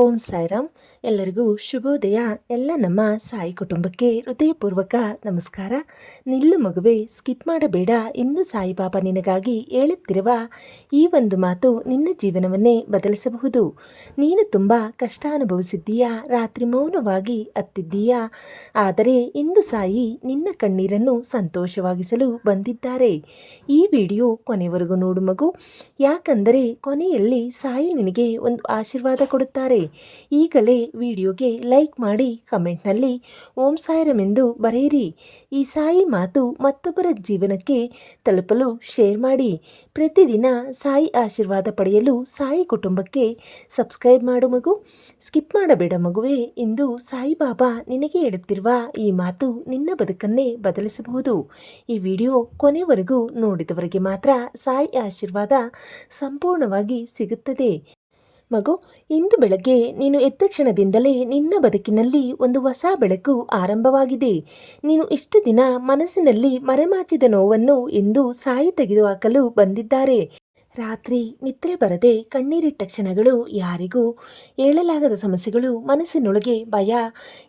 ಓಂ ಸಾಯಿರಾಮ್. ಎಲ್ಲರಿಗೂ ಶುಭೋದಯ. ಎಲ್ಲ ನಮ್ಮ ಸಾಯಿ ಕುಟುಂಬಕ್ಕೆ ಹೃದಯಪೂರ್ವಕ ನಮಸ್ಕಾರ. ನಿಲ್ಲು ಮಗುವೆ, ಸ್ಕಿಪ್ ಮಾಡಬೇಡ. ಇಂದು ಸಾಯಿಬಾಬಾ ನಿನಗಾಗಿ ಹೇಳುತ್ತಿರುವ ಈ ಒಂದು ಮಾತು ನಿನ್ನ ಜೀವನವನ್ನೇ ಬದಲಿಸಬಹುದು. ನೀನು ತುಂಬ ಕಷ್ಟ ಅನುಭವಿಸಿದ್ದೀಯಾ, ರಾತ್ರಿ ಮೌನವಾಗಿ ಅತ್ತಿದ್ದೀಯಾ. ಆದರೆ ಇಂದು ಸಾಯಿ ನಿನ್ನ ಕಣ್ಣೀರನ್ನು ಸಂತೋಷವಾಗಿಸಲು ಬಂದಿದ್ದಾರೆ. ಈ ವಿಡಿಯೋ ಕೊನೆವರೆಗೂ ನೋಡು ಮಗು, ಯಾಕಂದರೆ ಕೊನೆಯಲ್ಲಿ ಸಾಯಿ ನಿನಗೆ ಒಂದು ಆಶೀರ್ವಾದ ಕೊಡುತ್ತಾರೆ. ಈಗಲೇ ವಿಡಿಯೋಗೆ ಲೈಕ್ ಮಾಡಿ ಕಮೆಂಟ್ನಲ್ಲಿ ಓಂ ಸಾಯಿರಾಮ್ ಎಂದು ಬರೆಯಿರಿ. ಈ ಸಾಯಿ ಮಾತು ಮತ್ತೊಬ್ಬರ ಜೀವನಕ್ಕೆ ತಲುಪಲು ಶೇರ್ ಮಾಡಿ. ಪ್ರತಿದಿನ ಸಾಯಿ ಆಶೀರ್ವಾದ ಪಡೆಯಲು ಸಾಯಿ ಕುಟುಂಬಕ್ಕೆ ಸಬ್ಸ್ಕ್ರೈಬ್ ಮಾಡು ಮಗು. ಸ್ಕಿಪ್ ಮಾಡಬೇಡ ಮಗುವೆ. ಇಂದು ಸಾಯಿಬಾಬಾ ನಿನಗೆ ಹೇಳುತ್ತಿರುವ ಈ ಮಾತು ನಿನ್ನ ಬದುಕನ್ನೇ ಬದಲಿಸಬಹುದು. ಈ ವಿಡಿಯೋ ಕೊನೆವರೆಗೂ ನೋಡಿದವರಿಗೆ ಮಾತ್ರ ಸಾಯಿ ಆಶೀರ್ವಾದ ಸಂಪೂರ್ಣವಾಗಿ ಸಿಗುತ್ತದೆ. ಮಗು, ಇಂದು ಬೆಳಗ್ಗೆ ನೀನು ಎದ್ದ ಕ್ಷಣದಿಂದಲೇ ನಿನ್ನ ಬದುಕಿನಲ್ಲಿ ಒಂದು ಹೊಸ ಬೆಳಕು ಆರಂಭವಾಗಿದೆ. ನೀನು ಇಷ್ಟು ದಿನ ಮನಸ್ಸಿನಲ್ಲಿ ಮರೆಮಾಚಿದ ನೋವನ್ನು ಇಂದು ಸಾಯಿ ತೆಗೆದುಹಾಕಲು ಬಂದಿದ್ದಾರೆ. ರಾತ್ರಿ ನಿದ್ರೆ ಬರದೆ ಕಣ್ಣೀರಿಟ್ಟ ಕ್ಷಣಗಳು, ಯಾರಿಗೂ ಹೇಳಲಾಗದ ಸಮಸ್ಯೆಗಳು, ಮನಸ್ಸಿನೊಳಗೆ ಭಯ,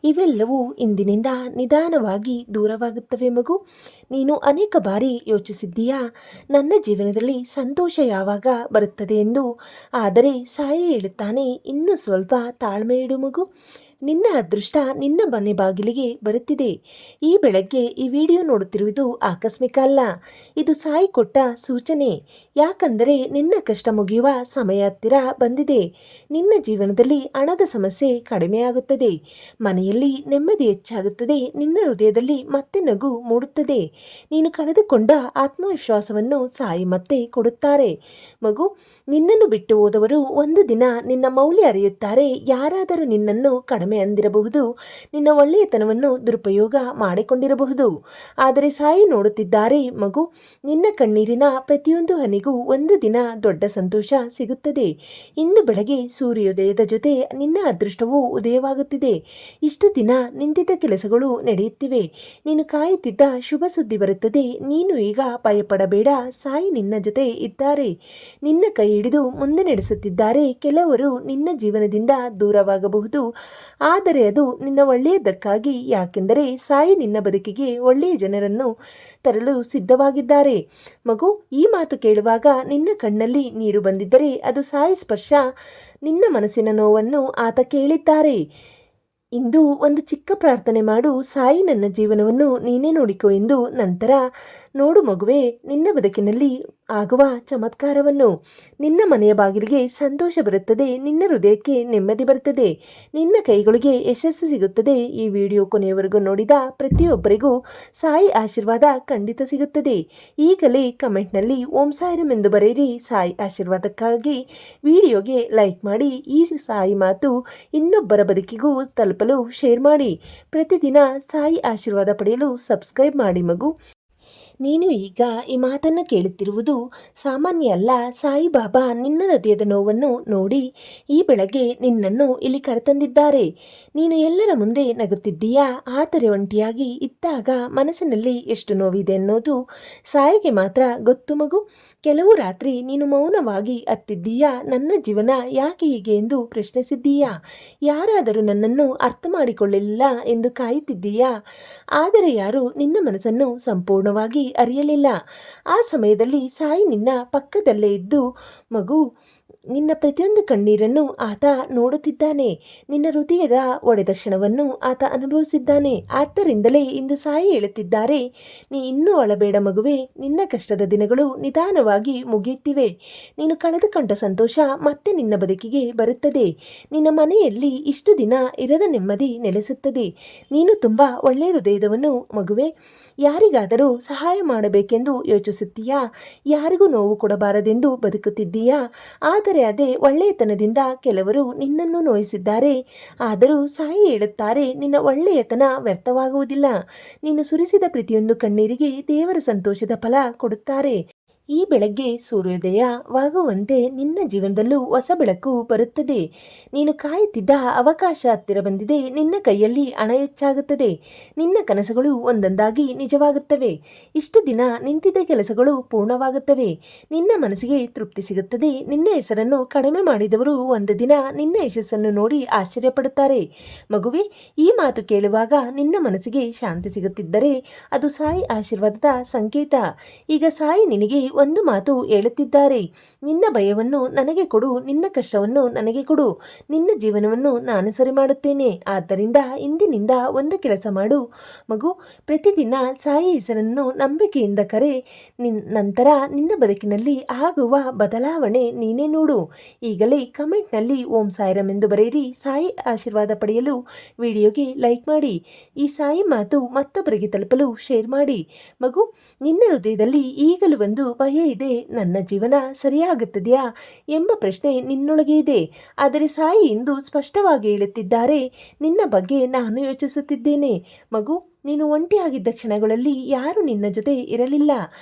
ಇವೆಲ್ಲವೂ ಇಂದಿನಿಂದ ನಿಧಾನವಾಗಿ ದೂರವಾಗುತ್ತವೆ ಮಗು. ನೀನು ಅನೇಕ ಬಾರಿ ಯೋಚಿಸಿದ್ದೀಯಾ, ನನ್ನ ಜೀವನದಲ್ಲಿ ಸಂತೋಷ ಯಾವಾಗ ಬರುತ್ತದೆ ಎಂದು. ಆದರೆ ಸಾಯಿ ಹೇಳುತ್ತಾನೆ, ಇನ್ನೂ ಸ್ವಲ್ಪ ತಾಳ್ಮೆ ಇಡು ಮಗು. ನಿನ್ನ ಅದೃಷ್ಟ ನಿನ್ನ ಮನೆ ಬಾಗಿಲಿಗೆ ಬರುತ್ತಿದೆ. ಈ ಬೆಳಗ್ಗೆ ಈ ವಿಡಿಯೋ ನೋಡುತ್ತಿರುವುದು ಆಕಸ್ಮಿಕ ಅಲ್ಲ, ಇದು ಸಾಯಿ ಕೊಟ್ಟ ಸೂಚನೆ. ಯಾಕಂದರೆ ನಿನ್ನ ಕಷ್ಟ ಮುಗಿಯುವ ಸಮಯ ಹತ್ತಿರ ಬಂದಿದೆ. ನಿನ್ನ ಜೀವನದಲ್ಲಿ ಹಣದ ಸಮಸ್ಯೆ ಕಡಿಮೆಯಾಗುತ್ತದೆ, ಮನೆಯಲ್ಲಿ ನೆಮ್ಮದಿ ಹೆಚ್ಚಾಗುತ್ತದೆ, ನಿನ್ನ ಹೃದಯದಲ್ಲಿ ಮತ್ತೆ ನಗು ಮೂಡುತ್ತದೆ. ನೀನು ಕಳೆದುಕೊಂಡ ಆತ್ಮವಿಶ್ವಾಸವನ್ನು ಸಾಯಿ ಮತ್ತೆ ಕೊಡುತ್ತಾರೆ ಮಗು. ನಿನ್ನನ್ನು ಬಿಟ್ಟು ಹೋದವರು ಒಂದು ದಿನ ನಿನ್ನ ಮೌಲ್ಯ ಅರಿಯುತ್ತಾರೆ. ಯಾರಾದರೂ ನಿನ್ನನ್ನು ಕಡಿಮೆ ಅಂದಿರಬಹುದು, ನಿನ್ನ ಒಳ್ಳೆಯತನವನ್ನು ದುರುಪಯೋಗ ಮಾಡಿಕೊಂಡಿರಬಹುದು. ಆದರೆ ಸಾಯಿ ನೋಡುತ್ತಿದ್ದಾರೆ ಮಗು, ನಿನ್ನ ಕಣ್ಣೀರಿನ ಪ್ರತಿಯೊಂದು ಹನಿಗೂ ಒಂದು ದಿನ ದೊಡ್ಡ ಸಂತೋಷ ಸಿಗುತ್ತದೆ. ಇಂದು ಬೆಳಗ್ಗೆ ಸೂರ್ಯೋದಯದ ಜೊತೆ ನಿನ್ನ ಅದೃಷ್ಟವು ಉದಯವಾಗುತ್ತಿದೆ. ಇಷ್ಟು ದಿನ ನಿಂತಿದ್ದ ಕೆಲಸಗಳು ನಡೆಯುತ್ತಿವೆ. ನೀನು ಕಾಯುತ್ತಿದ್ದ ಶುಭ ಸುದ್ದಿ ಬರುತ್ತದೆ. ನೀನು ಈಗ ಭಯಪಡಬೇಡ, ಸಾಯಿ ನಿನ್ನ ಜೊತೆ ಇದ್ದಾರೆ. ನಿನ್ನ ಕೈ ಹಿಡಿದು ಮುಂದೆ ನಡೆಸುತ್ತಿದ್ದಾರೆ. ಕೆಲವರು ನಿನ್ನ ಜೀವನದಿಂದ ದೂರವಾಗಬಹುದು, ಆದರೆ ಅದು ನಿನ್ನ ಒಳ್ಳೆಯದಕ್ಕಾಗಿ. ಯಾಕೆಂದರೆ ಸಾಯಿ ನಿನ್ನ ಬದುಕಿಗೆ ಒಳ್ಳೆಯ ಜನರನ್ನು ತರಲು ಸಿದ್ಧವಾಗಿದ್ದಾರೆ ಮಗು. ಈ ಮಾತು ಕೇಳುವಾಗ ನಿನ್ನ ಕಣ್ಣಲ್ಲಿ ನೀರು ಬಂದಿದ್ದರೆ ಅದು ಸಾಯಿ ಸ್ಪರ್ಶ. ನಿನ್ನ ಮನಸ್ಸಿನ ನೋವನ್ನು ಆತ ಕೇಳಿದ್ದಾರೆ. ಇಂದು ಒಂದು ಚಿಕ್ಕ ಪ್ರಾರ್ಥನೆ ಮಾಡು, ಸಾಯಿ ನನ್ನ ಜೀವನವನ್ನು ನೀನೇ ನೋಡಿಕೊ ಎಂದು. ನಂತರ ನೋಡು ಮಗುವೆ, ನಿನ್ನ ಬದುಕಿನಲ್ಲಿ ಆಗುವ ಚಮತ್ಕಾರವನ್ನು. ನಿನ್ನ ಮನೆಯ ಬಾಗಿಲಿಗೆ ಸಂತೋಷ ಬರುತ್ತದೆ, ನಿನ್ನ ಹೃದಯಕ್ಕೆ ನೆಮ್ಮದಿ ಬರುತ್ತದೆ, ನಿನ್ನ ಕೈಗಳಿಗೆ ಯಶಸ್ಸು ಸಿಗುತ್ತದೆ. ಈ ವಿಡಿಯೋ ಕೊನೆಯವರೆಗೂ ನೋಡಿದ ಪ್ರತಿಯೊಬ್ಬರಿಗೂ ಸಾಯಿ ಆಶೀರ್ವಾದ ಖಂಡಿತ ಸಿಗುತ್ತದೆ. ಈಗಲೇ ಕಮೆಂಟ್ನಲ್ಲಿ ಓಂ ಸಾಯಿರಾಮ್ ಎಂದು ಬರೆಯಿರಿ. ಸಾಯಿ ಆಶೀರ್ವಾದಕ್ಕಾಗಿ ವಿಡಿಯೋಗೆ ಲೈಕ್ ಮಾಡಿ. ಈ ಸಾಯಿ ಮಾತು ಇನ್ನೊಬ್ಬರ ಬದುಕಿಗೂ ತಲುಪಲು ಶೇರ್ ಮಾಡಿ. ಪ್ರತಿದಿನ ಸಾಯಿ ಆಶೀರ್ವಾದ ಪಡೆಯಲು ಸಬ್ಸ್ಕ್ರೈಬ್ ಮಾಡಿ ಮಗು. ನೀನು ಈಗ ಈ ಮಾತನ್ನು ಕೇಳುತ್ತಿರುವುದು ಸಾಮಾನ್ಯ ಅಲ್ಲ. ಸಾಯಿಬಾಬಾ ನಿನ್ನ ಹೃದಯದ ನೋವನ್ನು ನೋಡಿ ಈ ಬೆಳಗ್ಗೆ ನಿನ್ನನ್ನು ಇಲ್ಲಿ ಕರೆತಂದಿದ್ದಾರೆ. ನೀನು ಎಲ್ಲರ ಮುಂದೆ ನಗುತ್ತಿದ್ದೀಯಾ, ಆದರೆ ಒಂಟಿಯಾಗಿ ಇದ್ದಾಗ ಮನಸ್ಸಿನಲ್ಲಿ ಎಷ್ಟು ನೋವಿದೆ ಅನ್ನೋದು ಸಾಯಿಗೆ ಮಾತ್ರ ಗೊತ್ತು ಮಗು. ಕೆಲವು ರಾತ್ರಿ ನೀನು ಮೌನವಾಗಿ ಅತ್ತಿದ್ದೀಯಾ, ನನ್ನ ಜೀವನ ಯಾಕೆ ಹೀಗೆ ಎಂದು ಪ್ರಶ್ನಿಸಿದ್ದೀಯಾ. ಯಾರಾದರೂ ನನ್ನನ್ನು ಅರ್ಥ ಮಾಡಿಕೊಳ್ಳಲಿಲ್ಲ ಎಂದು ಕಾಯುತ್ತಿದ್ದೀಯಾ. ಆದರೆ ಯಾರು ನಿನ್ನ ಮನಸ್ಸನ್ನು ಸಂಪೂರ್ಣವಾಗಿ ಅರಿಯಲಿಲ್ಲ. ಆ ಸಮಯದಲ್ಲಿ ಸಾಯಿ ನಿನ್ನ ಪಕ್ಕದಲ್ಲೇ ಇದ್ದು ಮಗು, ನಿನ್ನ ಪ್ರತಿಯೊಂದು ಕಣ್ಣೀರನ್ನು ಆತ ನೋಡುತ್ತಿದ್ದಾನೆ. ನಿನ್ನ ಹೃದಯದ ಒಡೆದ ಕ್ಷಣವನ್ನು ಆತ ಅನುಭವಿಸಿದ್ದಾನೆ. ಆದ್ದರಿಂದಲೇ ಇಂದು ಸಾಯಿ ಹೇಳುತ್ತಿದ್ದಾರೆ, ನೀ ಇನ್ನೂ ಅಳಬೇಡ ಮಗುವೆ. ನಿನ್ನ ಕಷ್ಟದ ದಿನಗಳು ನಿಧಾನವಾಗಿ ಮುಗಿಯುತ್ತಿವೆ. ನೀನು ಕಳೆದುಕೊಂಡ ಸಂತೋಷ ಮತ್ತೆ ನಿನ್ನ ಬದುಕಿಗೆ ಬರುತ್ತದೆ. ನಿನ್ನ ಮನೆಯಲ್ಲಿ ಇಷ್ಟು ದಿನ ಇರದ ನೆಮ್ಮದಿ ನೆಲೆಸುತ್ತದೆ. ನೀನು ತುಂಬ ಒಳ್ಳೆಯ ಹೃದಯದವನು ಮಗುವೆ. ಯಾರಿಗಾದರೂ ಸಹಾಯ ಮಾಡಬೇಕೆಂದು ಯೋಚಿಸುತ್ತೀಯಾ, ಯಾರಿಗೂ ನೋವು ಕೊಡಬಾರದೆಂದು ಬದುಕುತ್ತಿದ್ದೀಯಾ. ಆದರೆ ಅದೇ ಒಳ್ಳೆಯತನದಿಂದ ಕೆಲವರು ನಿನ್ನನ್ನು ನೋಯಿಸಿದ್ದಾರೆ. ಆದರೂ ಸಾಯಿ ಹೇಳುತ್ತಾರೆ, ನಿನ್ನ ಒಳ್ಳೆಯತನ ವ್ಯರ್ಥವಾಗುವುದಿಲ್ಲ. ನೀನು ಸುರಿಸಿದ ಪ್ರತಿಯೊಂದು ಕಣ್ಣೀರಿಗೆ ದೇವರ ಸಂತೋಷದ ಫಲ ಕೊಡುತ್ತಾರೆ. ಈ ಬೆಳಗ್ಗೆ ಸೂರ್ಯೋದಯವಾಗುವಂತೆ ನಿನ್ನ ಜೀವನದಲ್ಲೂ ಹೊಸ ಬೆಳಕು ಬರುತ್ತದೆ. ನೀನು ಕಾಯುತ್ತಿದ್ದ ಅವಕಾಶ ಹತ್ತಿರ ಬಂದಿದೆ. ನಿನ್ನ ಕೈಯಲ್ಲಿ ಹಣ ಹೆಚ್ಚಾಗುತ್ತದೆ. ನಿನ್ನ ಕನಸುಗಳು ಒಂದೊಂದಾಗಿ ನಿಜವಾಗುತ್ತವೆ. ಇಷ್ಟು ದಿನ ನಿಂತಿದ್ದ ಕೆಲಸಗಳು ಪೂರ್ಣವಾಗುತ್ತವೆ. ನಿನ್ನ ಮನಸ್ಸಿಗೆ ತೃಪ್ತಿ ಸಿಗುತ್ತದೆ. ನಿನ್ನ ಹೆಸರನ್ನು ಕಡಿಮೆ ಮಾಡಿದವರು ಒಂದು ದಿನ ನಿನ್ನ ಯಶಸ್ಸನ್ನು ನೋಡಿ ಆಶ್ಚರ್ಯಪಡುತ್ತಾರೆ. ಮಗುವೆ, ಈ ಮಾತು ಕೇಳುವಾಗ ನಿನ್ನ ಮನಸ್ಸಿಗೆ ಶಾಂತಿ ಸಿಗುತ್ತಿದ್ದರೆ ಅದು ಸಾಯಿ ಆಶೀರ್ವಾದದ ಸಂಕೇತ. ಈಗ ಸಾಯಿ ನಿನಗೆ ಒಂದು ಮಾತು ಹೇಳುತ್ತಿದ್ದಾರೆ. ನಿನ್ನ ಭಯವನ್ನು ನನಗೆ ಕೊಡು, ನಿನ್ನ ಕಷ್ಟವನ್ನು ನನಗೆ ಕೊಡು, ನಿನ್ನ ಜೀವನವನ್ನು ನಾನು ಸರಿ ಮಾಡುತ್ತೇನೆ. ಆದ್ದರಿಂದ ಇಂದಿನಿಂದ ಒಂದು ಕೆಲಸ ಮಾಡು ಮಗು, ಪ್ರತಿದಿನ ಸಾಯಿ ಹೆಸರನ್ನು ನಂಬಿಕೆಯಿಂದ ಕರೆ. ನಂತರ ನಿನ್ನ ಬದುಕಿನಲ್ಲಿ ಆಗುವ ಬದಲಾವಣೆ ನೀನೇ ನೋಡು. ಈಗಲೇ ಕಮೆಂಟ್ನಲ್ಲಿ ಓಂ ಸಾಯಿರಾಮ್ ಎಂದು ಬರೆಯಿರಿ. ಸಾಯಿ ಆಶೀರ್ವಾದ ಪಡೆಯಲು ವಿಡಿಯೋಗೆ ಲೈಕ್ ಮಾಡಿ. ಈ ಸಾಯಿ ಮಾತು ಮತ್ತೊಬ್ಬರಿಗೆ ತಲುಪಲು ಶೇರ್ ಮಾಡಿ. ಮಗು, ನಿನ್ನ ಹೃದಯದಲ್ಲಿ ಈಗಲೂ ಒಂದು ಭಯ ಇದೆ. ನನ್ನ ಜೀವನ ಸರಿಯಾಗುತ್ತದೆಯಾ ಎಂಬ ಪ್ರಶ್ನೆ ನಿನ್ನೊಳಗೆ ಇದೆ. ಆದರೆ ಸಾಯಿ ಇಂದು ಸ್ಪಷ್ಟವಾಗಿ ಹೇಳುತ್ತಿದ್ದಾರೆ, ನಿನ್ನ ಬಗ್ಗೆ ನಾನು ಯೋಚಿಸುತ್ತಿದ್ದೇನೆ. ಮಗು, ನೀನು ಒಂಟಿಯಾಗಿದ್ದ ಕ್ಷಣಗಳಲ್ಲಿ ಯಾರು ನಿನ್ನ ಜೊತೆ ಇರಲಿಲ್ಲ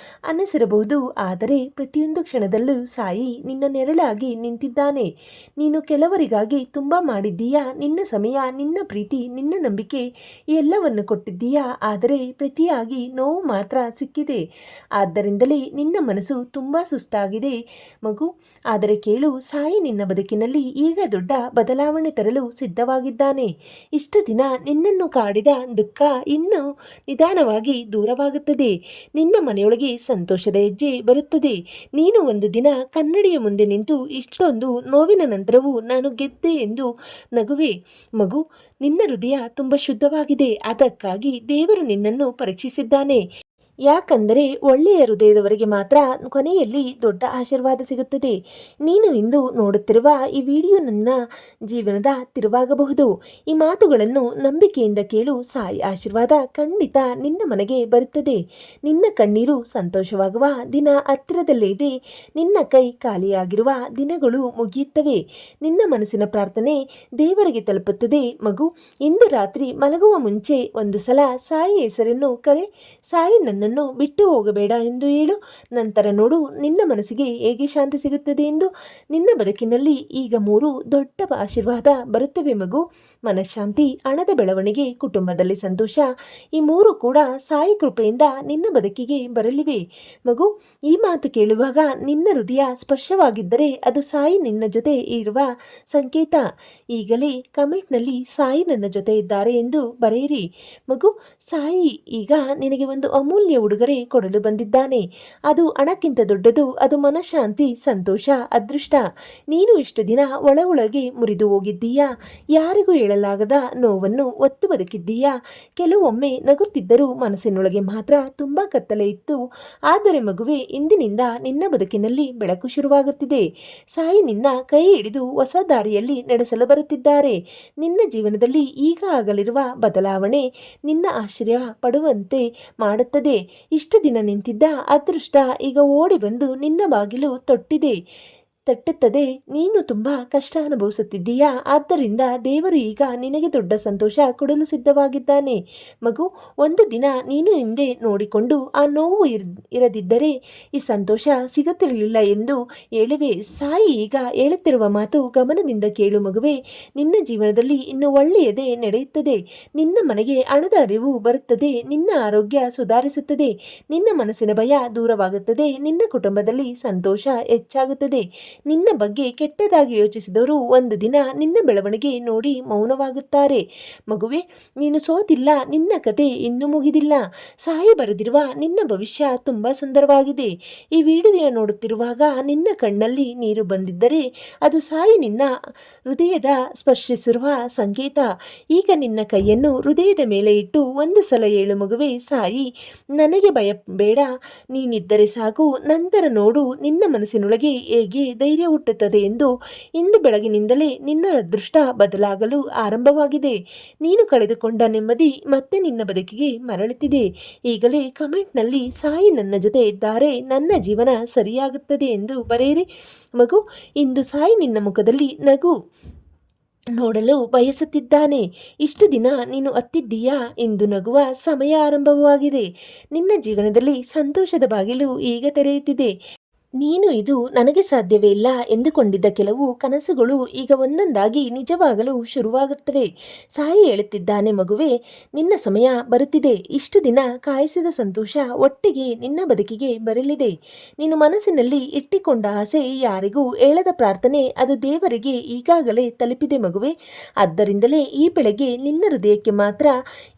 ಅನ್ನಿಸಿರಬಹುದು. ಆದರೆ ಪ್ರತಿಯೊಂದು ಕ್ಷಣದಲ್ಲೂ ಸಾಯಿ ನಿನ್ನ ನೆರಳಾಗಿ ನಿಂತಿದ್ದಾನೆ. ನೀನು ಕೆಲವರಿಗಾಗಿ ತುಂಬ ಮಾಡಿದ್ದೀಯಾ. ನಿನ್ನ ಸಮಯ, ನಿನ್ನ ಪ್ರೀತಿ, ನಿನ್ನ ನಂಬಿಕೆ ಎಲ್ಲವನ್ನು ಕೊಟ್ಟಿದ್ದೀಯಾ. ಆದರೆ ಪ್ರತಿಯಾಗಿ ನೋವು ಮಾತ್ರ ಸಿಕ್ಕಿದೆ. ಆದ್ದರಿಂದಲೇ ನಿನ್ನ ಮನಸ್ಸು ತುಂಬ ಸುಸ್ತಾಗಿದೆ ಮಗು. ಆದರೆ ಕೇಳು, ಸಾಯಿ ನಿನ್ನ ಬದುಕಿನಲ್ಲಿ ಈಗ ದೊಡ್ಡ ಬದಲಾವಣೆ ತರಲು ಸಿದ್ಧವಾಗಿದ್ದಾನೆ. ಇಷ್ಟು ದಿನ ನಿನ್ನನ್ನು ಕಾಡಿದ ದುಃಖ ಇನ್ನು ನಿಧಾನವಾಗಿ ದೂರವಾಗುತ್ತದೆ. ನಿನ್ನ ಮನೆಯೊಳಗೆ ಸಂತೋಷದ ಹೆಜ್ಜೆ ಬರುತ್ತದೆ. ನೀನು ಒಂದು ದಿನ ಕನ್ನಡಿಯ ಮುಂದೆ ನಿಂತು ಇಷ್ಟೊಂದು ನೋವಿನ ನಂತರವೂ ನಾನು ಗೆದ್ದೆ ಎಂದು ನಗುವೆ. ಮಗು, ನಿನ್ನ ಹೃದಯ ತುಂಬ ಶುದ್ಧವಾಗಿದೆ. ಅದಕ್ಕಾಗಿ ದೇವರು ನಿನ್ನನ್ನು ಪರೀಕ್ಷಿಸಿದ್ದಾನೆ. ಯಾಕಂದರೆ ಒಳ್ಳೆಯ ಹೃದಯದವರಿಗೆ ಮಾತ್ರ ಕೊನೆಯಲ್ಲಿ ದೊಡ್ಡ ಆಶೀರ್ವಾದ ಸಿಗುತ್ತದೆ. ನೀನು ಇಂದು ನೋಡುತ್ತಿರುವ ಈ ವಿಡಿಯೋ ನನ್ನ ಜೀವನದ ತಿರುವಾಗಬಹುದು. ಈ ಮಾತುಗಳನ್ನು ನಂಬಿಕೆಯಿಂದ ಕೇಳು. ಸಾಯಿ ಆಶೀರ್ವಾದ ಖಂಡಿತ ನಿನ್ನ ಮನೆಗೆ ಬರುತ್ತದೆ. ನಿನ್ನ ಕಣ್ಣೀರು ಸಂತೋಷವಾಗುವ ದಿನ ಹತ್ತಿರದಲ್ಲೇ ಇದೆ. ನಿನ್ನ ಕೈ ಖಾಲಿಯಾಗಿರುವ ದಿನಗಳು ಮುಗಿಯುತ್ತವೆ. ನಿನ್ನ ಮನಸ್ಸಿನ ಪ್ರಾರ್ಥನೆ ದೇವರಿಗೆ ತಲುಪುತ್ತದೆ. ಮಗು, ಇಂದು ರಾತ್ರಿ ಮಲಗುವ ಮುಂಚೆ ಒಂದು ಸಲ ಸಾಯಿ ಹೆಸರನ್ನು ಕರೆ. ಸಾಯಿ ನನ್ನನ್ನು ಬಿಟ್ಟು ಹೋಗಬೇಡ ಎಂದು ಹೇಳು. ನಂತರ ನೋಡು ನಿನ್ನ ಮನಸ್ಸಿಗೆ ಹೇಗೆ ಶಾಂತಿ ಸಿಗುತ್ತದೆ ಎಂದು. ನಿನ್ನ ಬದುಕಿನಲ್ಲಿ ಈಗ 3 ದೊಡ್ಡ ಆಶೀರ್ವಾದ ಬರುತ್ತವೆ ಮಗು. ಮನಃಶಾಂತಿ, ಹಣದ ಬೆಳವಣಿಗೆ, ಕುಟುಂಬದಲ್ಲಿ ಸಂತೋಷ. ಈ 3 ಕೂಡ ಸಾಯಿ ಕೃಪೆಯಿಂದ ನಿನ್ನ ಬದುಕಿಗೆ ಬರಲಿವೆ ಮಗು. ಈ ಮಾತು ಕೇಳುವಾಗ ನಿನ್ನ ಹೃದಯ ಸ್ಪರ್ಶವಾಗಿದ್ದರೆ ಅದು ಸಾಯಿ ನಿನ್ನ ಜೊತೆ ಇರುವ ಸಂಕೇತ. ಈಗಲೇ ಕಮೆಂಟ್ನಲ್ಲಿ ಸಾಯಿ ನನ್ನ ಜೊತೆ ಇದ್ದಾರೆ ಎಂದು ಬರೆಯಿರಿ ಮಗು. ಸಾಯಿ ಈಗ ನಿನಗೆ ಒಂದು ಅಮೂಲ್ಯ ಉಡುಗೊರೆ ಕೊಡಲು ಬಂದಿದ್ದಾನೆ. ಅದು ಹಣಕ್ಕಿಂತ ದೊಡ್ಡದು. ಅದು ಮನಃಶಾಂತಿ, ಸಂತೋಷ, ಅದೃಷ್ಟ. ನೀನು ಇಷ್ಟು ದಿನ ಒಳಗೆ ಮುರಿದು ಹೋಗಿದ್ದೀಯಾ. ಯಾರಿಗೂ ಹೇಳಲಾಗದ ನೋವನ್ನು ಒತ್ತು ಬದುಕಿದ್ದೀಯಾ. ಕೆಲವೊಮ್ಮೆ ನಗುತ್ತಿದ್ದರೂ ಮನಸ್ಸಿನೊಳಗೆ ಮಾತ್ರ ತುಂಬ ಕತ್ತಲೆ ಇತ್ತು. ಆದರೆ ಮಗುವೆ, ಇಂದಿನಿಂದ ನಿನ್ನ ಬದುಕಿನಲ್ಲಿ ಬೆಳಕು ಶುರುವಾಗುತ್ತಿದೆ. ಸಾಯಿ ನಿನ್ನ ಕೈ ಹಿಡಿದು ಹೊಸ ದಾರಿಯಲ್ಲಿ ನಡೆಸಲು ಬರುತ್ತಿದ್ದಾರೆ. ನಿನ್ನ ಜೀವನದಲ್ಲಿ ಈಗ ಆಗಲಿರುವ ಬದಲಾವಣೆ ನಿನ್ನ ಆಶ್ಚರ್ಯ ಪಡುವಂತೆ ಮಾಡುತ್ತದೆ. ಇಷ್ಟು ದಿನ ನಿಂತಿದ್ದ ಅದೃಷ್ಟ ಈಗ ಓಡಿ ಬಂದು ನಿನ್ನ ಬಾಗಿಲು ತಟ್ಟುತ್ತದೆ. ನೀನು ತುಂಬ ಕಷ್ಟ ಅನುಭವಿಸುತ್ತಿದ್ದೀಯಾ. ಆದ್ದರಿಂದ ದೇವರು ಈಗ ನಿನಗೆ ದೊಡ್ಡ ಸಂತೋಷ ಕೊಡಲು ಸಿದ್ಧವಾಗಿದ್ದಾನೆ ಮಗು. ಒಂದು ದಿನ ನೀನು ಹಿಂದೆ ನೋಡಿಕೊಂಡು ಆ ನೋವು ಇರದಿದ್ದರೆ ಈ ಸಂತೋಷ ಸಿಗುತ್ತಿರಲಿಲ್ಲ ಎಂದು ಹೇಳುವೆ. ಸಾಯಿ ಈಗ ಹೇಳುತ್ತಿರುವ ಮಾತು ಗಮನದಿಂದ ಕೇಳು ಮಗುವೆ. ನಿನ್ನ ಜೀವನದಲ್ಲಿ ಇನ್ನು ಒಳ್ಳೆಯದೇ ನಡೆಯುತ್ತದೆ. ನಿನ್ನ ಮನೆಗೆ ಹಣದ ಅರಿವು ಬರುತ್ತದೆ. ನಿನ್ನ ಆರೋಗ್ಯ ಸುಧಾರಿಸುತ್ತದೆ. ನಿನ್ನ ಮನಸ್ಸಿನ ಭಯ ದೂರವಾಗುತ್ತದೆ. ನಿನ್ನ ಕುಟುಂಬದಲ್ಲಿ ಸಂತೋಷ ಹೆಚ್ಚಾಗುತ್ತದೆ. ನಿನ್ನ ಬಗ್ಗೆ ಕೆಟ್ಟದಾಗಿ ಯೋಚಿಸಿದವರು ಒಂದು ದಿನ ನಿನ್ನ ಬೆಳವಣಿಗೆ ನೋಡಿ ಮೌನವಾಗುತ್ತಾರೆ ಮಗುವೆ. ನೀನು ಸೋತಿಲ್ಲ. ನಿನ್ನ ಕತೆ ಇನ್ನೂ ಮುಗಿದಿಲ್ಲ. ಸಾಯಿ ಬರೆದಿರುವ ನಿನ್ನ ಭವಿಷ್ಯ ತುಂಬ ಸುಂದರವಾಗಿದೆ. ಈ ವಿಡಿಯೋ ನೋಡುತ್ತಿರುವಾಗ ನಿನ್ನ ಕಣ್ಣಲ್ಲಿ ನೀರು ಬಂದಿದ್ದರೆ ಅದು ಸಾಯಿ ನಿನ್ನ ಹೃದಯದ ಸ್ಪರ್ಶಿಸಿರುವ ಸಂಕೇತ. ಈಗ ನಿನ್ನ ಕೈಯನ್ನು ಹೃದಯದ ಮೇಲೆ ಇಟ್ಟು ಒಂದು ಸಲ ಹೇಳು ಮಗುವೆ, ಸಾಯಿ ನನಗೆ ಭಯ ಬೇಡ, ನೀನಿದ್ದರೆ ಸಾಕು. ನಂತರ ನೋಡು ನಿನ್ನ ಮನಸ್ಸಿನೊಳಗೆ ಹೇಗೆ ಧೈರ್ಯ ಹುಟ್ಟುತ್ತದೆ ಎಂದು. ಇಂದು ಬೆಳಗಿನಿಂದಲೇ ನಿನ್ನ ಅದೃಷ್ಟ ಬದಲಾಗಲು ಆರಂಭವಾಗಿದೆ. ನೀನು ಕಳೆದುಕೊಂಡ ನೆಮ್ಮದಿ ಮತ್ತೆ ನಿನ್ನ ಬದುಕಿಗೆ ಮರಳುತ್ತಿದೆ. ಈಗಲೇ ಕಮೆಂಟ್ನಲ್ಲಿ ಸಾಯಿ ನನ್ನ ಜೊತೆ ಇದ್ದಾರೆ, ನನ್ನ ಜೀವನ ಸರಿಯಾಗುತ್ತದೆ ಎಂದು ಬರೆಯಿರಿ ಮಗು. ಇಂದು ಸಾಯಿ ನಿನ್ನ ಮುಖದಲ್ಲಿ ನಗು ನೋಡಲು ಬಯಸುತ್ತಿದ್ದಾನೆ. ಇಷ್ಟು ದಿನ ನೀನು ಅತ್ತಿದ್ದೀಯಾ. ಇಂದು ನಗುವ ಸಮಯ ಆರಂಭವಾಗಿದೆ. ನಿನ್ನ ಜೀವನದಲ್ಲಿ ಸಂತೋಷದ ಬಾಗಿಲು ಈಗ ತೆರೆಯುತ್ತಿದೆ. ನೀನು ಇದು ನನಗೆ ಸಾಧ್ಯವೇ ಇಲ್ಲ ಎಂದುಕೊಂಡಿದ್ದ ಕೆಲವು ಕನಸುಗಳು ಈಗ ಒಂದೊಂದಾಗಿ ನಿಜವಾಗಲು ಶುರುವಾಗುತ್ತವೆ. ಸಾಯಿ ಹೇಳುತ್ತಿದ್ದಾನೆ, ಮಗುವೆ, ನಿನ್ನ ಸಮಯ ಬರುತ್ತಿದೆ. ಇಷ್ಟು ದಿನ ಕಾಯಿಸಿದ ಸಂತೋಷ ಒಟ್ಟಿಗೆ ನಿನ್ನ ಬದುಕಿಗೆ ಬರಲಿದೆ. ನೀನು ಮನಸ್ಸಿನಲ್ಲಿ ಇಟ್ಟಿಕೊಂಡ ಆಸೆ, ಯಾರಿಗೂ ಹೇಳದ ಪ್ರಾರ್ಥನೆ, ಅದು ದೇವರಿಗೆ ಈಗಾಗಲೇ ತಲುಪಿದೆ ಮಗುವೆ. ಆದ್ದರಿಂದಲೇ ಈ ಬೆಳಗ್ಗೆ ನಿನ್ನ ಹೃದಯಕ್ಕೆ ಮಾತ್ರ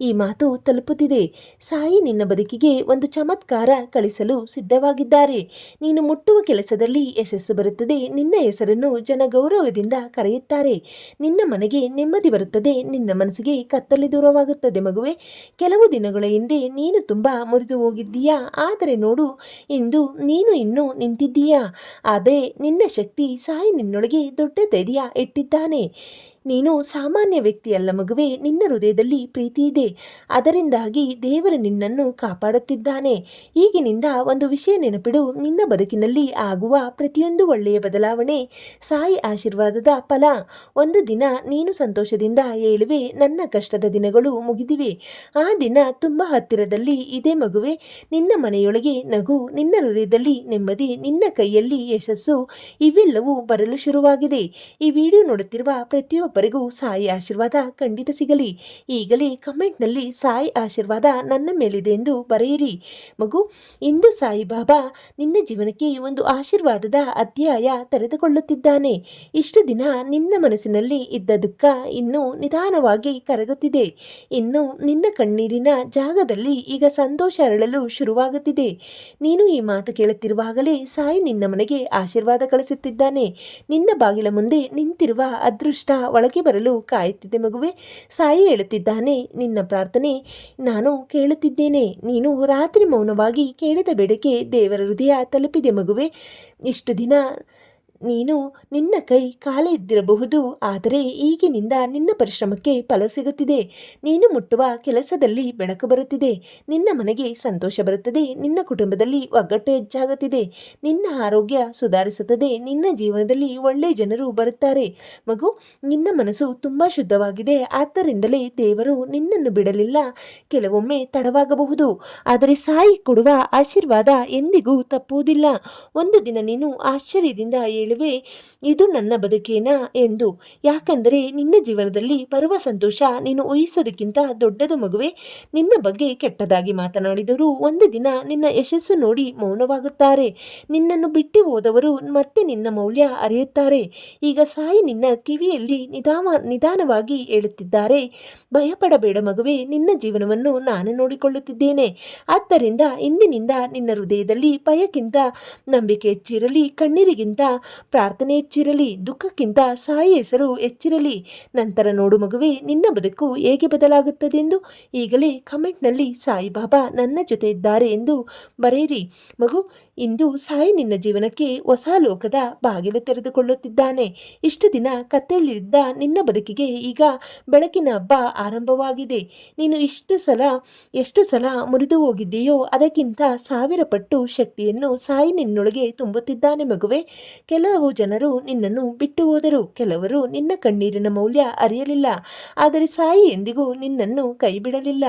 ಈ ಮಾತು ತಲುಪುತ್ತಿದೆ. ಸಾಯಿ ನಿನ್ನ ಬದುಕಿಗೆ ಒಂದು ಚಮತ್ಕಾರ ಕಳಿಸಲು ಸಿದ್ಧವಾಗಿದ್ದಾರೆ. ನೀನು ಮುಟ್ಟುವ ಕೆಲಸದಲ್ಲಿ ಯಶಸ್ಸು ಬರುತ್ತದೆ. ನಿನ್ನ ಹೆಸರನ್ನು ಜನ ಗೌರವದಿಂದ ಕರೆಯುತ್ತಾರೆ. ನಿನ್ನ ಮನೆಗೆ ನೆಮ್ಮದಿ ಬರುತ್ತದೆ. ನಿನ್ನ ಮನಸ್ಸಿಗೆ ಕತ್ತಲೆ ದೂರವಾಗುತ್ತದೆ ಮಗುವೆ. ಕೆಲವು ದಿನಗಳ ಹಿಂದೆ ನೀನು ತುಂಬಾ ಮುರಿದು ಹೋಗಿದ್ದೀಯಾ, ಆದರೆ ನೋಡು, ಇಂದು ನೀನು ಇನ್ನೂ ನಿಂತಿದ್ದೀಯಾ. ಆದರೆ ನಿನ್ನ ಶಕ್ತಿ ಸಾಯಿ ನಿನ್ನೊಳಗೆ ದೊಡ್ಡ ಧೈರ್ಯ ಇಟ್ಟಿದ್ದಾನೆ. ನೀನು ಸಾಮಾನ್ಯ ವ್ಯಕ್ತಿಯಲ್ಲ ಮಗುವೆ. ನಿನ್ನ ಹೃದಯದಲ್ಲಿ ಪ್ರೀತಿ ಇದೆ. ಅದರಿಂದಾಗಿ ದೇವರು ನಿನ್ನನ್ನು ಕಾಪಾಡುತ್ತಿದ್ದಾನೆ. ಈಗಿನಿಂದ ಒಂದು ವಿಷಯ ನೆನಪಿಡು, ನಿನ್ನ ಬದುಕಿನಲ್ಲಿ ಆಗುವ ಪ್ರತಿಯೊಂದು ಒಳ್ಳೆಯ ಬದಲಾವಣೆ ಸಾಯಿ ಆಶೀರ್ವಾದದ ಫಲ. ಒಂದು ದಿನ ನೀನು ಸಂತೋಷದಿಂದ ಹೇಳುವೆ, ನನ್ನ ಕಷ್ಟದ ದಿನಗಳು ಮುಗಿದಿವೆ. ಆ ದಿನ ತುಂಬ ಹತ್ತಿರದಲ್ಲಿ ಇದೆ ಮಗುವೆ. ನಿನ್ನ ಮನೆಯೊಳಗೆ ನಗು, ನಿನ್ನ ಹೃದಯದಲ್ಲಿ ನೆಮ್ಮದಿ, ನಿನ್ನ ಕೈಯಲ್ಲಿ ಯಶಸ್ಸು, ಇವೆಲ್ಲವೂ ಬರಲು ಶುರುವಾಗಿದೆ. ಈ ವಿಡಿಯೋ ನೋಡುತ್ತಿರುವ ಪ್ರತಿಯೊಬ್ಬರಿಗೂ ಸಾಯಿ ಆಶೀರ್ವಾದ ಖಂಡಿತ ಸಿಗಲಿ. ಈಗಲೇ ಕಮೆಂಟ್ನಲ್ಲಿ ಸಾಯಿ ಆಶೀರ್ವಾದ ನನ್ನ ಮೇಲಿದೆ ಎಂದು ಬರೆಯಿರಿ. ಮಗು, ಇಂದು ಸಾಯಿ ಬಾಬಾ ನಿನ್ನ ಜೀವನಕ್ಕೆ ಒಂದು ಆಶೀರ್ವಾದದ ಅಧ್ಯಾಯ ತೆರೆದುಕೊಳ್ಳುತ್ತಿದ್ದಾನೆ. ಇಷ್ಟು ದಿನ ನಿನ್ನ ಮನಸ್ಸಿನಲ್ಲಿ ಇದ್ದ ದುಃಖ ಇನ್ನು ನಿಧಾನವಾಗಿ ಕರಗುತ್ತಿದೆ. ಇನ್ನು ನಿನ್ನ ಕಣ್ಣೀರಿನ ಜಾಗದಲ್ಲಿ ಈಗ ಸಂತೋಷ ಅರಳಲು ಶುರುವಾಗುತ್ತಿದೆ. ನೀನು ಈ ಮಾತು ಕೇಳುತ್ತಿರುವಾಗಲೇ ಸಾಯಿ ನಿನ್ನ ಮನೆಗೆ ಆಶೀರ್ವಾದ ಕಳಿಸುತ್ತಿದ್ದಾನೆ. ನಿನ್ನ ಬಾಗಿಲ ಮುಂದೆ ನಿಂತಿರುವ ಅದೃಷ್ಟ ಒಳಗೆ ಬರಲು ಕಾಯುತ್ತಿದೆ ಮಗುವೆ. ಸಾಯಿ ಹೇಳುತ್ತಿದ್ದಾನೆ, ನಿನ್ನ ಪ್ರಾರ್ಥನೆ ನಾನು ಕೇಳುತ್ತಿದ್ದೇನೆ. ನೀನು ರಾತ್ರಿ ಮೌನವಾಗಿ ಕೇಳಿದ ಬೇಡಿಕೆ ದೇವರ ಹೃದಯ ತಲುಪಿದೆ ಮಗುವೆ. ಇಷ್ಟು ದಿನ ನೀನು ನಿನ್ನ ಕೈ ಕಾಲಿದ್ದಿರಬಹುದು, ಆದರೆ ಈಗಿನಿಂದ ನಿನ್ನ ಪರಿಶ್ರಮಕ್ಕೆ ಫಲ ಸಿಗುತ್ತಿದೆ. ನೀನು ಮುಟ್ಟುವ ಕೆಲಸದಲ್ಲಿ ಬೆಳಕು ಬರುತ್ತಿದೆ. ನಿನ್ನ ಮನೆಗೆ ಸಂತೋಷ ಬರುತ್ತದೆ. ನಿನ್ನ ಕುಟುಂಬದಲ್ಲಿ ಒಗ್ಗಟ್ಟು ಹೆಚ್ಚಾಗುತ್ತಿದೆ. ನಿನ್ನ ಆರೋಗ್ಯ ಸುಧಾರಿಸುತ್ತದೆ. ನಿನ್ನ ಜೀವನದಲ್ಲಿ ಒಳ್ಳೆಯ ಜನರು ಬರುತ್ತಾರೆ ಮಗು. ನಿನ್ನ ಮನಸ್ಸು ತುಂಬ ಶುದ್ಧವಾಗಿದೆ. ಆದ್ದರಿಂದಲೇ ದೇವರು ನಿನ್ನನ್ನು ಬಿಡಲಿಲ್ಲ. ಕೆಲವೊಮ್ಮೆ ತಡವಾಗಬಹುದು, ಆದರೆ ಸಾಯಿ ಕೊಡುವ ಆಶೀರ್ವಾದ ಎಂದಿಗೂ ತಪ್ಪುವುದಿಲ್ಲ. ಒಂದು ದಿನ ನೀನು ಆಶ್ಚರ್ಯದಿಂದ ಇದು ನನ್ನ ಬದುಕೇನಾ ಎಂದು. ಯಾಕಂದರೆ ನಿನ್ನ ಜೀವನದಲ್ಲಿ ಬರುವ ಸಂತೋಷ ನೀನು ಊಹಿಸೋದಕ್ಕಿಂತ ದೊಡ್ಡದು ಮಗುವೆ. ನಿನ್ನ ಬಗ್ಗೆ ಕೆಟ್ಟದಾಗಿ ಮಾತನಾಡಿದರು ಒಂದು ದಿನ ನಿನ್ನ ಯಶಸ್ಸು ನೋಡಿ ಮೌನವಾಗುತ್ತಾರೆ. ನಿನ್ನನ್ನು ಬಿಟ್ಟು ಹೋದವರು ಮತ್ತೆ ನಿನ್ನ ಮೌಲ್ಯ ಅರಿಯುತ್ತಾರೆ. ಈಗ ಸಾಯಿ ನಿನ್ನ ಕಿವಿಯಲ್ಲಿ ನಿಧಾನವಾಗಿ ಹೇಳುತ್ತಿದ್ದಾರೆ, ಭಯಪಡಬೇಡ ಮಗುವೆ, ನಿನ್ನ ಜೀವನವನ್ನು ನಾನು ನೋಡಿಕೊಳ್ಳುತ್ತಿದ್ದೇನೆ. ಆದ್ದರಿಂದ ಇಂದಿನಿಂದ ನಿನ್ನ ಹೃದಯದಲ್ಲಿ ಭಯಕ್ಕಿಂತ ನಂಬಿಕೆ ಹೆಚ್ಚಿರಲಿ, ಕಣ್ಣೀರಿಗಿಂತ ಪ್ರಾರ್ಥನೆ ಹೆಚ್ಚಿರಲಿ, ದುಃಖಕ್ಕಿಂತ ಸಾಯಿ ಹೆಸರು ಹೆಚ್ಚಿರಲಿ. ನಂತರ ನೋಡು ಮಗುವೆ, ನಿನ್ನ ಬದುಕು ಹೇಗೆ ಬದಲಾಗುತ್ತದೆಂದು. ಈಗಲೇ ಕಮೆಂಟ್ನಲ್ಲಿ ಸಾಯಿ ಬಾಬಾ ನನ್ನ ಜೊತೆ ಇದ್ದಾರೆ ಎಂದು ಬರೆಯಿರಿ ಮಗು. ಇಂದು ಸಾಯಿ ನಿನ್ನ ಜೀವನಕ್ಕೆ ಹೊಸ ಲೋಕದ ಬಾಗಿಲು ತೆರೆದುಕೊಳ್ಳುತ್ತಿದ್ದಾನೆ. ಇಷ್ಟು ದಿನ ಕತ್ತಲೆಯಲ್ಲಿದ್ದ ನಿನ್ನ ಬದುಕಿಗೆ ಈಗ ಬೆಳಕಿನ ಹಬ್ಬ ಆರಂಭವಾಗಿದೆ. ನೀನು ಎಷ್ಟು ಸಲ ಮುರಿದು ಹೋಗಿದ್ದೀಯೋ ಅದಕ್ಕಿಂತ 1000 ಪಟ್ಟು ಶಕ್ತಿಯನ್ನು ಸಾಯಿ ನಿನ್ನೊಳಗೆ ತುಂಬುತ್ತಿದ್ದಾನೆ ಮಗುವೆ. ಕೆಲವು ಜನರು ನಿನ್ನನ್ನು ಬಿಟ್ಟು ಹೋದರು. ಕೆಲವರು ನಿನ್ನ ಕಣ್ಣೀರಿನ ಮೌಲ್ಯ ಅರಿಯಲಿಲ್ಲ. ಆದರೆ ಸಾಯಿ ಎಂದಿಗೂ ನಿನ್ನನ್ನು ಕೈ ಬಿಡಲಿಲ್ಲ.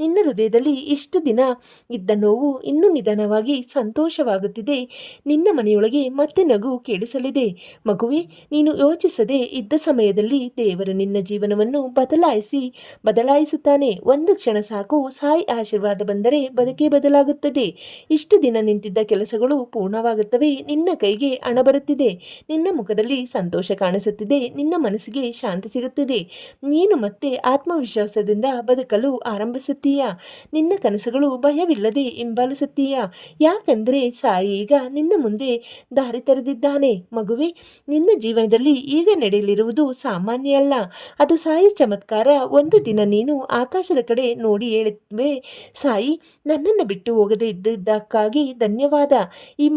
ನಿನ್ನ ಹೃದಯದಲ್ಲಿ ಇಷ್ಟು ದಿನ ಇದ್ದ ನೋವು ಇನ್ನೂ ನಿಧಾನವಾಗಿ ಸಂತೋಷವಾಗುತ್ತಿದೆ. ನಿನ್ನ ಮನೆಯೊಳಗೆ ಮತ್ತೆ ನಗು ಕೇಳಿಸಲಿದೆ ಮಗುವೆ. ನೀನು ಯೋಚಿಸದೆ ಇದ್ದ ಸಮಯದಲ್ಲಿ ದೇವರು ನಿನ್ನ ಜೀವನವನ್ನು ಬದಲಾಯಿಸುತ್ತಾನೆ. ಒಂದು ಕ್ಷಣ ಸಾಕು, ಸಾಯಿ ಆಶೀರ್ವಾದ ಬಂದರೆ ಬದುಕೇ ಬದಲಾಗುತ್ತದೆ. ಇಷ್ಟು ದಿನ ನಿಂತಿದ್ದ ಕೆಲಸಗಳು ಪೂರ್ಣವಾಗುತ್ತವೆ. ನಿನ್ನ ಕೈಗೆ ಹಣ ಬರುತ್ತಿದೆ. ನಿನ್ನ ಮುಖದಲ್ಲಿ ಸಂತೋಷ ಕಾಣಿಸುತ್ತಿದೆ. ನಿನ್ನ ಮನಸ್ಸಿಗೆ ಶಾಂತಿ ಸಿಗುತ್ತದೆ. ನೀನು ಮತ್ತೆ ಆತ್ಮವಿಶ್ವಾಸದಿಂದ ಬದುಕಲು ಆರಂಭಿಸುತ್ತೀಯ. ನಿನ್ನ ಕನಸುಗಳು ಭಯವಿಲ್ಲದೆ ಹಿಂಬಾಲಿಸುತ್ತೀಯ. ಯಾಕಂದ್ರೆ ಸಾಯಿ ಈಗ ನಿನ್ನ ಮುಂದೆ ದಾರಿ ತೆರೆದಿದ್ದಾನೆ ಮಗುವೆ. ನಿನ್ನ ಜೀವನದಲ್ಲಿ ಈಗ ನಡೆಯಲಿರುವುದು ಸಾಮಾನ್ಯ ಅಲ್ಲ, ಅದು ಸಾಯಿ ಚಮತ್ಕಾರ. ಒಂದು ದಿನ ನೀನು ಆಕಾಶದ ಕಡೆ ನೋಡಿ ಹೇಳುವೆ, ಸಾಯಿ ನನ್ನನ್ನು ಬಿಟ್ಟು ಹೋಗದೆ ಇದ್ದುದಕ್ಕಾಗಿ ಧನ್ಯವಾದ. ಈ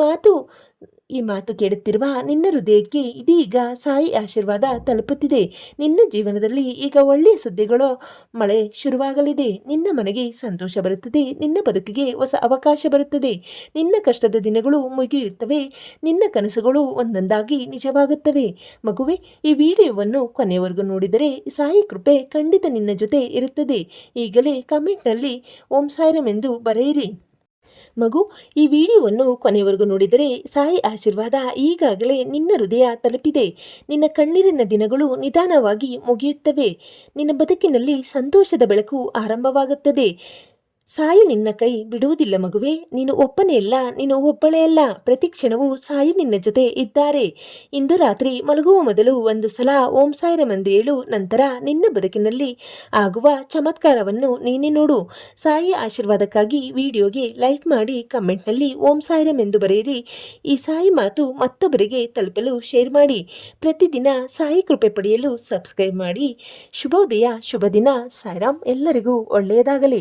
ಮಾತು ಕೇಳುತ್ತಿರುವ ನಿನ್ನ ಹೃದಯಕ್ಕೆ ಇದೀಗ ಸಾಯಿ ಆಶೀರ್ವಾದ ತಲುಪುತ್ತಿದೆ. ನಿನ್ನ ಜೀವನದಲ್ಲಿ ಈಗ ಒಳ್ಳೆಯ ಸುದ್ದಿಗಳ ಮಳೆ ಶುರುವಾಗಲಿದೆ. ನಿನ್ನ ಮನೆಗೆ ಸಂತೋಷ ಬರುತ್ತದೆ. ನಿನ್ನ ಬದುಕಿಗೆ ಹೊಸ ಅವಕಾಶ ಬರುತ್ತದೆ. ನಿನ್ನ ಕಷ್ಟದ ದಿನಗಳು ಮುಗಿಯುತ್ತವೆ. ನಿನ್ನ ಕನಸುಗಳು ಒಂದೊಂದಾಗಿ ನಿಜವಾಗುತ್ತವೆ ಮಗುವೆ. ಈ ವಿಡಿಯೋವನ್ನು ಕೊನೆಯವರೆಗೂ ನೋಡಿದರೆ ಸಾಯಿ ಕೃಪೆ ಖಂಡಿತ ನಿನ್ನ ಜೊತೆ ಇರುತ್ತದೆ. ಈಗಲೇ ಕಮೆಂಟ್ನಲ್ಲಿ ಓಂ ಸಾಯಿರಾಮ್ ಎಂದು ಬರೆಯಿರಿ. ಮಗು, ಈ ವಿಡಿಯೋವನ್ನು ಕೊನೆಯವರೆಗೂ ನೋಡಿದರೆ ಸಾಯಿ ಆಶೀರ್ವಾದ ಈಗಾಗಲೇ ನಿನ್ನ ಹೃದಯ ತಲುಪಿದೆ. ನಿನ್ನ ಕಣ್ಣೀರಿನ ದಿನಗಳು ನಿಧಾನವಾಗಿ ಮುಗಿಯುತ್ತವೆ. ನಿನ್ನ ಬದುಕಿನಲ್ಲಿ ಸಂತೋಷದ ಬೆಳಕು ಆರಂಭವಾಗುತ್ತದೆ. ಸಾಯಿ ನಿನ್ನ ಕೈ ಬಿಡುವುದಿಲ್ಲ ಮಗುವೆ. ನೀನು ಒಬ್ಬನೇ ಅಲ್ಲ, ನೀನು ಒಬ್ಬಳೇ ಅಲ್ಲ. ಪ್ರತಿ ಕ್ಷಣವೂ ಸಾಯಿ ನಿನ್ನ ಜೊತೆ ಇದ್ದಾರೆ. ಇಂದು ರಾತ್ರಿ ಮಲಗುವ ಮೊದಲು ಒಂದು ಸಲ ಓಂ ಸಾಯಿರಾಮ್ ಎಂದು ಹೇಳು. ನಂತರ ನಿನ್ನ ಬದುಕಿನಲ್ಲಿ ಆಗುವ ಚಮತ್ಕಾರವನ್ನು ನೀನೇ ನೋಡು. ಸಾಯಿ ಆಶೀರ್ವಾದಕ್ಕಾಗಿ ವಿಡಿಯೋಗೆ ಲೈಕ್ ಮಾಡಿ, ಕಮೆಂಟ್ನಲ್ಲಿ ಓಂ ಸಾಯಿರಾಮ್ ಎಂದು ಬರೆಯಿರಿ. ಈ ಸಾಯಿ ಮಾತು ಮತ್ತೊಬ್ಬರಿಗೆ ತಲುಪಲು ಶೇರ್ ಮಾಡಿ. ಪ್ರತಿದಿನ ಸಾಯಿ ಕೃಪೆ ಪಡೆಯಲು ಸಬ್ಸ್ಕ್ರೈಬ್ ಮಾಡಿ. ಶುಭೋದಯ, ಶುಭ ದಿನ. ಸಾಯಿರಾಮ್. ಎಲ್ಲರಿಗೂ ಒಳ್ಳೆಯದಾಗಲಿ.